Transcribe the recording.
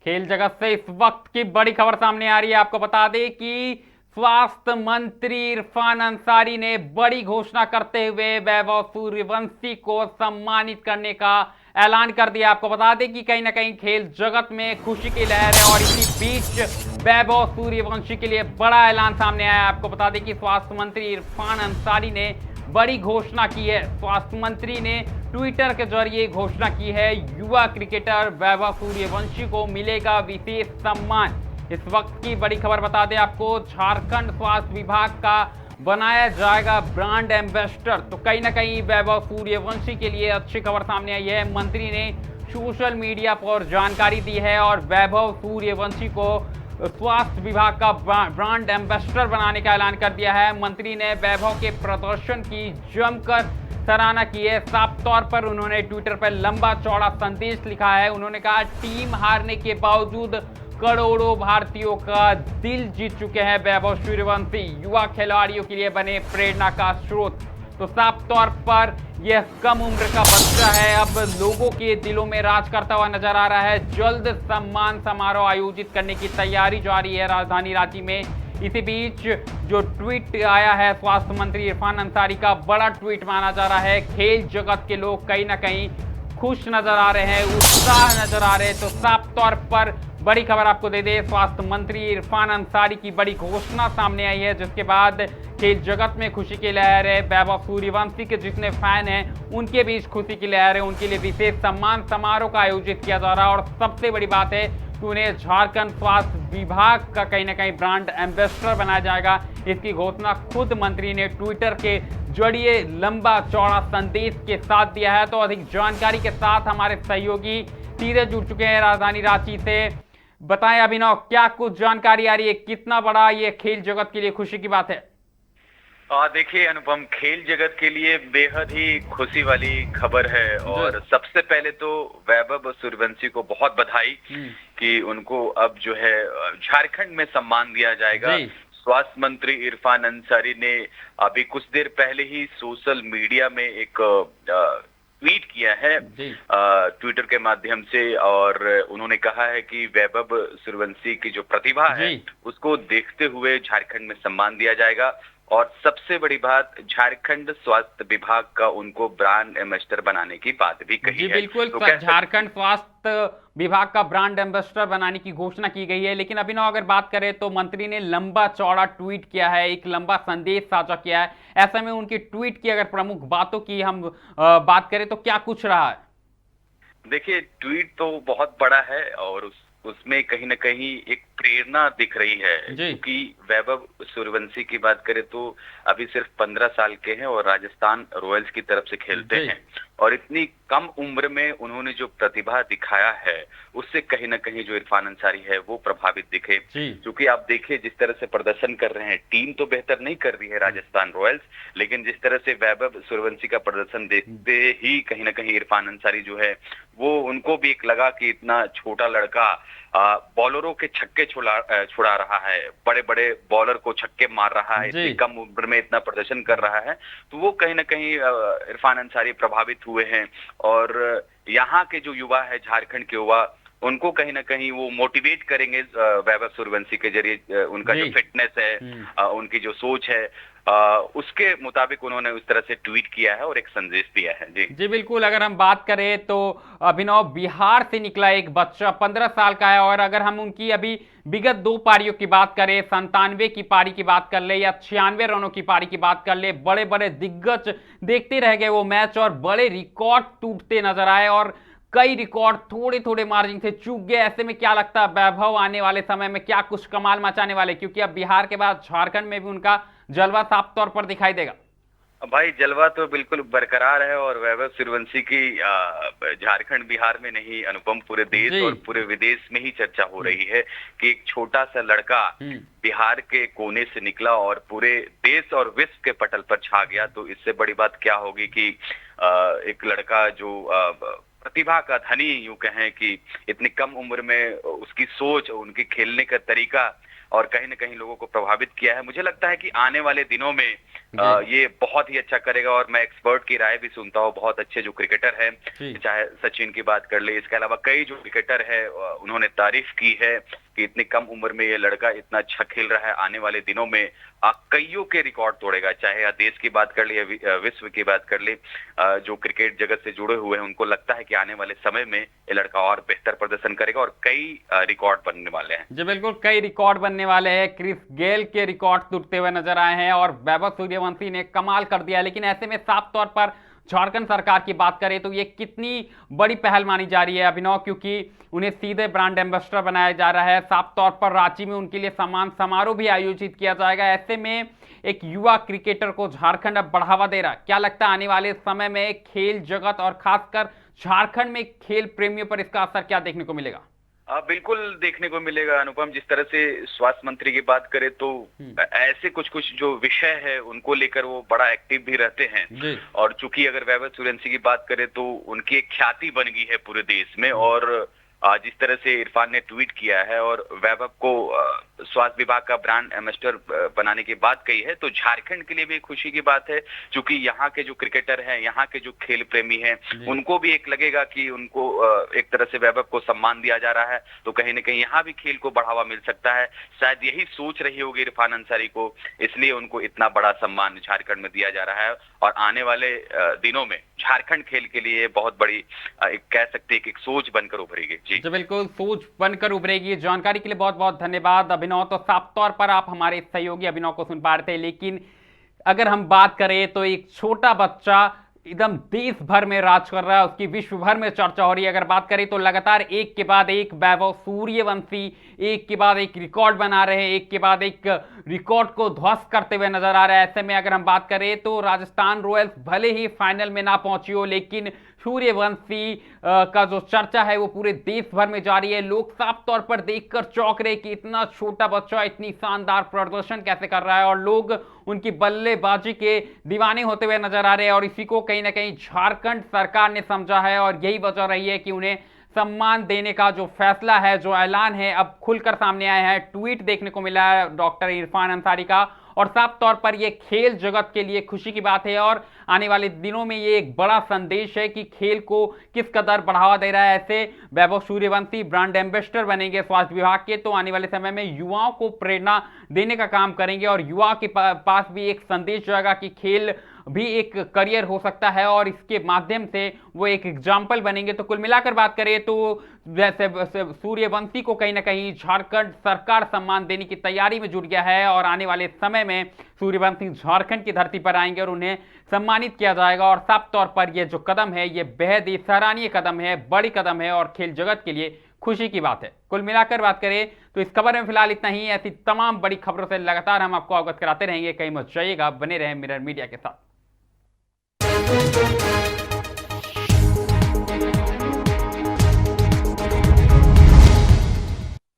खेल जगत से इस वक्त की बड़ी खबर सामने आ रही है। आपको बता दें कि स्वास्थ्य मंत्री इरफान अंसारी ने बड़ी घोषणा करते हुए वैभव सूर्यवंशी को सम्मानित करने का ऐलान कर दिया। आपको बता दें कि कहीं ना कहीं खेल जगत में खुशी की लहर है और इसी बीच वैभव सूर्यवंशी के लिए बड़ा ऐलान सामने आया। आपको बता दें कि स्वास्थ्य मंत्री इरफान अंसारी ने बड़ी घोषणा की है। स्वास्थ्य मंत्री ने ट्विटर के जरिए घोषणा की है, युवा क्रिकेटर वैभव सूर्यवंशी को मिलेगा विशेष सम्मान। इस वक्त की बड़ी खबर बता दें आपको, झारखंड स्वास्थ्य विभाग का बनाया जाएगा ब्रांड एम्बेसडर। तो कहीं ना कहीं वैभव सूर्यवंशी के लिए अच्छी खबर सामने आई है। मंत्री ने सोशल मीडिया पर जानकारी दी है और वैभव सूर्यवंशी को स्वास्थ्य विभाग का ब्रांड एम्बेसडर बनाने का ऐलान कर दिया है। मंत्री ने वैभव के प्रदर्शन की जमकर सराहना की है। साफ तौर पर उन्होंने ट्विटर पर लंबा चौड़ा संदेश लिखा है। उन्होंने कहा, टीम हारने के बावजूद करोड़ों भारतीयों का दिल जीत चुके हैं वैभव सूर्यवंशी, युवा खिलाड़ियों के लिए बने प्रेरणा का स्रोत। तो साफ तौर पर यह कम उम्र का बच्चा है, अब लोगों के दिलों में राज करता हुआ नजर आ रहा है। जल्द सम्मान समारोह आयोजित करने की तैयारी जारी है राजधानी रांची में। इसी बीच जो ट्वीट आया है स्वास्थ्य मंत्री इरफान अंसारी का, बड़ा ट्वीट माना जा रहा है। खेल जगत के लोग कहीं ना कहीं खुश नजर आ रहे हैं, उत्साह नजर आ रहे हैं। तो साफ तौर पर बड़ी खबर आपको दे दे, स्वास्थ्य मंत्री इरफान अंसारी की बड़ी घोषणा सामने आई है, जिसके बाद खेल जगत में खुशी की लहर है। वैभव सूर्यवंशी के जितने फैन हैं उनके बीच खुशी की लहर है। उनके लिए विशेष सम्मान समारोह का आयोजित किया जा रहा है और सबसे बड़ी बात है कि उन्हें झारखंड स्वास्थ्य विभाग का कहीं ना कहीं ब्रांड एम्बेसडर बनाया जाएगा। इसकी घोषणा खुद मंत्री ने ट्विटर के जरिए लंबा चौड़ा संदेश के साथ दिया है। तो अधिक जानकारी के साथ हमारे सहयोगी सीधे जुड़ चुके हैं राजधानी रांची से। बताएं अभिनव, क्या कुछ जानकारी आ रही है, कितना बड़ा ये खेल जगत के लिए खुशी की बात है? देखिए अनुपम, खेल जगत के लिए बेहद ही खुशी वाली खबर है। और सबसे पहले तो वैभव सूर्यवंशी को बहुत बधाई कि उनको अब जो है झारखंड में सम्मान दिया जाएगा। स्वास्थ्य मंत्री इरफान अंसारी ने अभी कुछ देर पहले ही सोशल मीडिया में एक ट्वीट किया है ट्विटर के माध्यम से, और उन्होंने कहा है कि वैभव सूर्यवंशी की जो प्रतिभा है उसको देखते हुए झारखंड में सम्मान दिया जाएगा। और सबसे बड़ी बात, झारखंड स्वास्थ्य विभाग का उनको ब्रांड एम्बेसडर बनाने की बात भी कही है। बिल्कुल, तो झारखंड स्वास्थ्य विभाग का ब्रांड एम्बेसडर बनाने की घोषणा की गई है। लेकिन अभिनव, अगर बात करें तो मंत्री ने लंबा चौड़ा ट्वीट किया है, एक लंबा संदेश साझा किया है। ऐसे में उनकी ट्वीट की अगर प्रमुख बातों की हम बात करें तो क्या कुछ रहा है? देखिए, ट्वीट तो बहुत बड़ा है और उसमें कहीं ना कहीं एक प्रेरणा दिख रही है। क्योंकि वैभव सूर्यवंशी की बात करें तो अभी सिर्फ 15 साल के हैं और राजस्थान रॉयल्स की तरफ से खेलते हैं, और इतनी कम उम्र में उन्होंने जो प्रतिभा दिखाया है उससे कहीं ना कहीं जो इरफान अंसारी है वो प्रभावित दिखे। क्योंकि आप देखिए जिस तरह से प्रदर्शन कर रहे हैं, टीम तो बेहतर नहीं कर रही है राजस्थान रॉयल्स, लेकिन जिस तरह से वैभव सूर्यवंशी का प्रदर्शन देखते ही कहीं ना कहीं इरफान अंसारी जो है वो, उनको भी एक लगा कि इतना छोटा लड़का बॉलरों के छक्के छुड़ा रहा है, बड़े बड़े बॉलर को छक्के मार रहा है, इतनी कम उम्र में इतना प्रदर्शन कर रहा है। तो वो कहीं ना कहीं इरफान अंसारी प्रभावित हुए हैं। और यहाँ के जो युवा है, झारखंड के युवा, उनको कहीं ना कहीं वो मोटिवेट करेंगे वैभव सूर्यवंशी के जरिए। उनका जो फिटनेस है, उनकी जो सोच है, उसके मुताबिक उन्होंने उस तरह से ट्वीट किया है और एक संदेश दिया है। जी बिल्कुल, अगर हम बात करें तो अभिनव, बिहार से निकला एक बच्चा 15 साल का है, और अगर हम उनकी अभी विगत 2 पारियों की बात करें, 97 की पारी की बात कर ले या 96 रनों की पारी की बात कर ले, बड़े बड़े दिग्गज देखते रह गए वो मैच और बड़े रिकॉर्ड टूटते नजर आए और कई रिकॉर्ड थोड़े थोड़े मार्जिन से चूक गए। ऐसे में क्या लगता है वैभव आने वाले समय में क्या कुछ कमाल मचाने वाले, क्योंकि अब बिहार के बाद झारखंड में भी उनका जलवा साफ तौर पर दिखाई देगा? भाई, जलवा तो बिल्कुल बरकरार है और वैभव सूर्यवंशी की झारखंड बिहार में नहीं अनुपम, पूरे देश और पूरे विदेश में ही चर्चा हो रही है कि एक छोटा सा लड़का बिहार के कोने से निकला और पूरे देश और विश्व के पटल पर छा गया। तो इससे बड़ी बात क्या होगी कि एक लड़का जो प्रतिभा का धनी यूं कहें कि इतनी कम उम्र में उसकी सोच, उनकी खेलने का तरीका और कहीं ना कहीं लोगों को प्रभावित किया है। मुझे लगता है कि आने वाले दिनों में ये बहुत ही अच्छा करेगा। और मैं एक्सपर्ट की राय भी सुनता हूँ, बहुत अच्छे जो क्रिकेटर हैं, चाहे सचिन की बात कर ले, इसके अलावा कई जो क्रिकेटर है उन्होंने तारीफ की है कि इतनी कम उम्र में ये लड़का इतना अच्छा खेल रहा है, आने वाले दिनों में कईयों के रिकॉर्ड तोड़ेगा। चाहे देश की बात कर ले या विश्व की बात कर ले, जो क्रिकेट जगत से जुड़े हुए हैं उनको लगता है कि आने वाले समय में ये लड़का और बेहतर प्रदर्शन करेगा और कई रिकॉर्ड बनने वाले हैं। जी बिल्कुल, कई रिकॉर्ड बनने वाले हैं। क्रिस गेल के रिकॉर्ड टूटते हुए नजर आए हैं और वैभव सूर्यवंशी ने कमाल कर दिया। लेकिन ऐसे में साफ तौर पर झारखंड सरकार की बात करें तो ये कितनी बड़ी पहल मानी जा रही है अभिनव, क्योंकि उन्हें सीधे ब्रांड एम्बेसडर बनाया जा रहा है। साफ तौर पर रांची में उनके लिए सम्मान समारोह भी आयोजित किया जाएगा। ऐसे में एक युवा क्रिकेटर को झारखंड अब बढ़ावा दे रहा है। क्या लगता है आने वाले समय में खेल जगत और खासकर झारखंड में खेल प्रेमियों पर इसका असर क्या देखने को मिलेगा? बिल्कुल देखने को मिलेगा अनुपम। जिस तरह से स्वास्थ्य मंत्री की बात करें तो ऐसे कुछ कुछ जो विषय है उनको लेकर वो बड़ा एक्टिव भी रहते हैं। और चूंकि अगर वैभव सूर्यवंशी की बात करें तो उनकी एक ख्याति बन गई है पूरे देश में। और जिस तरह से इरफान ने ट्वीट किया है और वैभव को स्वास्थ्य विभाग का ब्रांड एम्बेसडर बनाने की बात कही है, तो झारखंड के लिए भी खुशी की बात है, क्योंकि यहाँ के जो क्रिकेटर हैं, यहाँ के जो खेल प्रेमी हैं, उनको भी एक लगेगा कि उनको एक तरह से वैभव को सम्मान दिया जा रहा है, तो कहीं ना कहीं यहाँ भी खेल को बढ़ावा मिल सकता है। शायद यही सोच रही होगी इरफान अंसारी को, इसलिए उनको इतना बड़ा सम्मान झारखंड में दिया जा रहा है। और आने वाले दिनों में झारखंड खेल के लिए बहुत बड़ी कह सकते हैं कि एक सोच बनकर उभरेगी। जी बिल्कुल, सोच बनकर उभरेगी। जानकारी के लिए बहुत बहुत धन्यवाद अभिनव। तो साफ तौर पर आप हमारे सहयोगी अभिनव को सुन पा रहे थे। लेकिन अगर हम बात करें तो एक छोटा बच्चा एकदम देश भर में राज कर रहा है, उसकी विश्व भर में चर्चा हो रही है। अगर बात करें तो लगातार एक के बाद एक वैभव सूर्यवंशी एक के बाद एक रिकॉर्ड बना रहे हैं, एक के बाद एक रिकॉर्ड को ध्वस्त करते हुए नजर आ रहा है। ऐसे में अगर हम बात करें तो राजस्थान रॉयल्स भले ही फाइनल में ना पहुंची हो, लेकिन सूर्यवंशी का जो चर्चा है वो पूरे देश भर में जारी है। लोग साफ तौर पर देखकर चौंक रहे कि इतना छोटा बच्चा इतनी शानदार प्रदर्शन कैसे कर रहा है, और लोग उनकी बल्लेबाजी के दीवाने होते हुए नजर आ रहे हैं। और इसी को कहीं ना कहीं झारखंड सरकार ने समझा है और यही वजह रही है कि उन्हें सम्मान देने का जो फैसला है, जो ऐलान है, अब खुलकर सामने आया है। ट्वीट देखने को मिला है डॉक्टर इरफान अंसारी का, और साफ तौर पर यह खेल जगत के लिए खुशी की बात है। और आने वाले दिनों में ये एक बड़ा संदेश है कि खेल को किस कदर बढ़ावा दे रहा है। ऐसे वैभव सूर्यवंशी ब्रांड एम्बेसडर बनेंगे स्वास्थ्य विभाग के, तो आने वाले समय में युवाओं को प्रेरणा देने का काम करेंगे और युवा के पास भी एक संदेश जाएगा कि खेल भी एक करियर हो सकता है और इसके माध्यम से वो एक एग्जाम्पल बनेंगे। तो कुल मिलाकर बात करें तो वैसे सूर्यवंशी को कहीं ना कहीं झारखंड सरकार सम्मान देने की तैयारी में जुट गया है और आने वाले समय में सूर्यवंशी झारखंड की धरती पर आएंगे और उन्हें सम्मानित किया जाएगा। और साफ तौर पर यह जो कदम है ये बेहद ही सराहनीय कदम है, बड़ी कदम है और खेल जगत के लिए खुशी की बात है। कुल मिलाकर बात करें तो इस खबर में फिलहाल इतना ही। ऐसी तमाम बड़ी खबरों से लगातार हम आपको अवगत कराते रहेंगे। कहीं मत जाइएगा, बने रहें मिरर मीडिया के साथ।